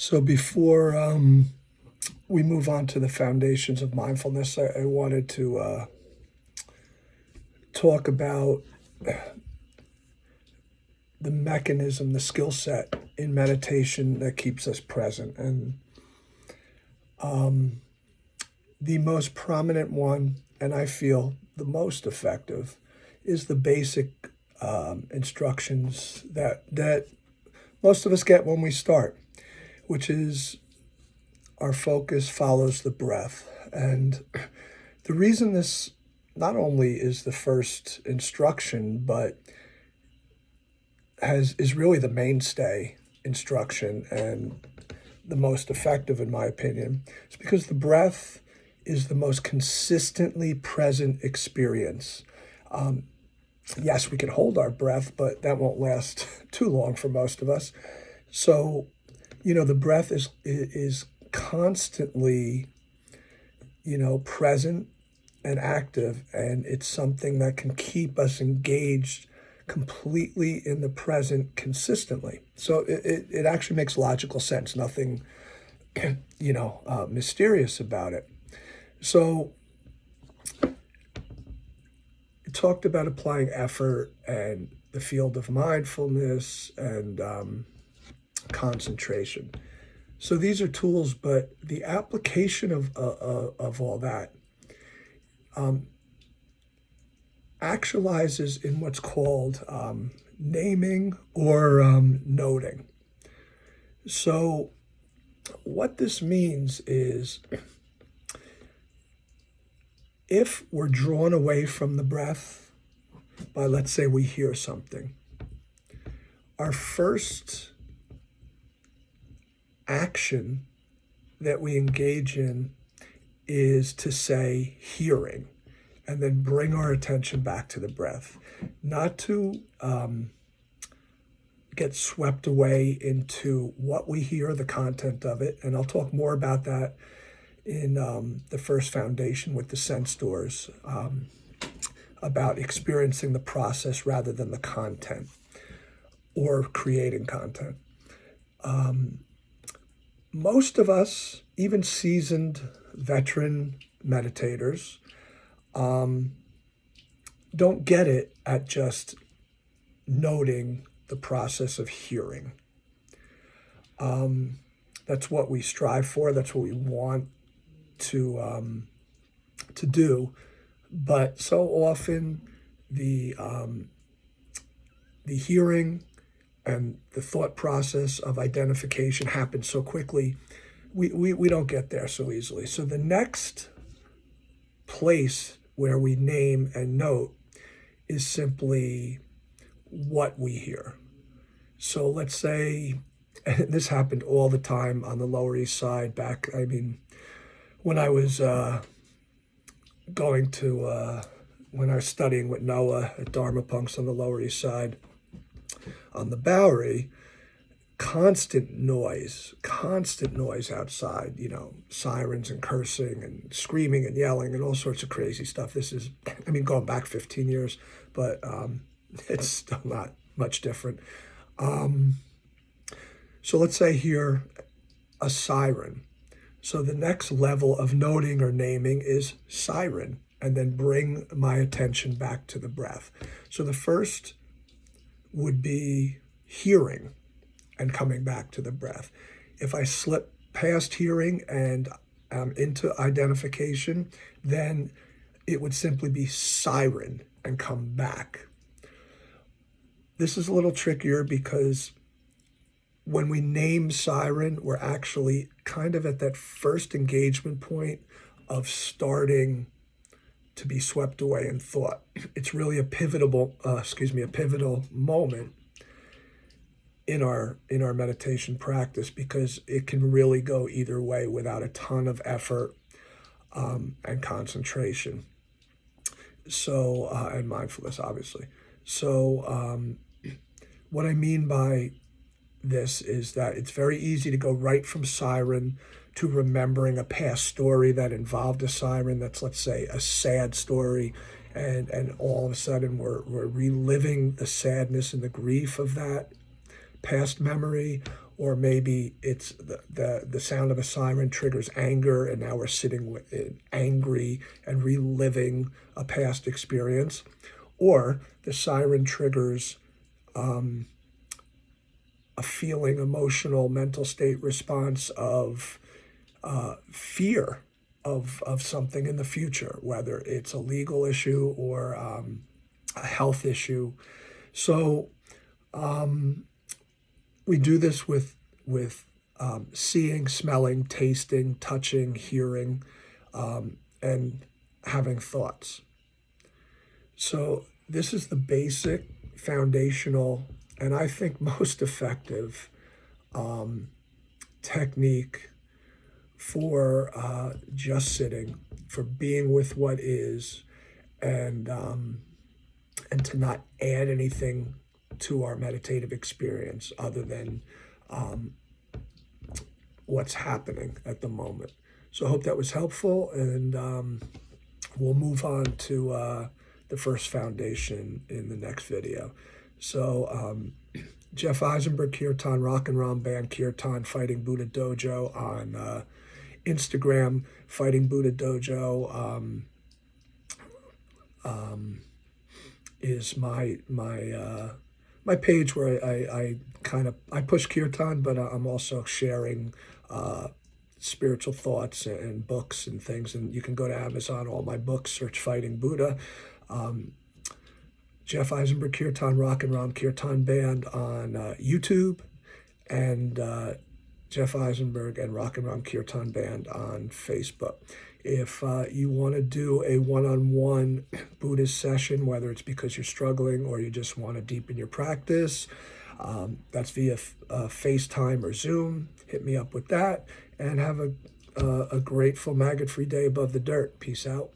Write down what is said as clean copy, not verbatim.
So before we move on to the foundations of mindfulness, I wanted to talk about the mechanism, the skill set in meditation that keeps us present. And the most prominent one, and I feel the most effective, is the basic instructions that most of us get when we start, which is our focus follows the breath. And the reason this not only is the first instruction, but is really the mainstay instruction and the most effective, in my opinion, is because the breath is the most consistently present experience. Yes, we can hold our breath, but that won't last too long for most of us. So, the breath is constantly, present and active, and it's something that can keep us engaged completely in the present consistently. So it actually makes logical sense. Nothing, mysterious about it. So it talked about applying effort and the field of mindfulness and concentration. So these are tools, but the application of all that actualizes in what's called naming or noting. So what this means is if we're drawn away from the breath by, let's say, we hear something, our first action that we engage in is to say hearing, and then bring our attention back to the breath, not to get swept away into what we hear, the content of it. And I'll talk more about that in the first foundation with the sense doors, about experiencing the process rather than the content or creating content. Most of us, even seasoned veteran meditators, don't get it at just noting the process of hearing. That's what we strive for. That's what we want to do. But so often the hearing and the thought process of identification happens so quickly, we don't get there so easily. So the next place where we name and note is simply what we hear. So let's say, and this happened all the time on the Lower East Side when I was when I was studying with Noah at Dharma Punks on the Lower East Side, on the Bowery, constant noise outside, sirens and cursing and screaming and yelling and all sorts of crazy stuff. This is, going back 15 years, but it's still not much different. So let's say here a siren. So the next level of noting or naming is siren, and then bring my attention back to the breath. So the first would be hearing and coming back to the breath. If I slip past hearing and into identification, then it would simply be siren and come back. This is a little trickier because when we name siren, we're actually kind of at that first engagement point of starting to be swept away in thought. It's really a pivotal moment in our meditation practice, because it can really go either way without a ton of effort and concentration. So and mindfulness, obviously. So what I mean by this is that it's very easy to go right from siren to remembering a past story that involved a siren that's, let's say, a sad story, and all of a sudden we're reliving the sadness and the grief of that past memory. or maybe it's the sound of a siren triggers anger, and now we're sitting with angry and reliving a past experience, or the siren triggers a feeling, emotional, mental state response of fear of something in the future, whether it's a legal issue or a health issue. So we do this with seeing, smelling, tasting, touching, hearing, and having thoughts. So this is the basic, foundational, and I think most effective technique for just sitting, for being with what is, and to not add anything to our meditative experience other than what's happening at the moment. So I hope that was helpful, and we'll move on to the first foundation in the next video. So Jeff Eisenberg, Kirtan, Rock and Ram Band, Kirtan, Fighting Buddha Dojo on Instagram, Fighting Buddha Dojo is my page where I push kirtan, but I'm also sharing spiritual thoughts and books and things. And you can go to Amazon, all my books, search Fighting Buddha. Jeff Eisenberg Kirtan, Rock and Ram Kirtan Band on YouTube, and Jeff Eisenberg and Rock and Ram Kirtan Band on Facebook. If you want to do a one-on-one Buddhist session, whether it's because you're struggling or you just want to deepen your practice, that's via FaceTime or Zoom. Hit me up with that, and have a grateful, maggot-free day above the dirt. Peace out.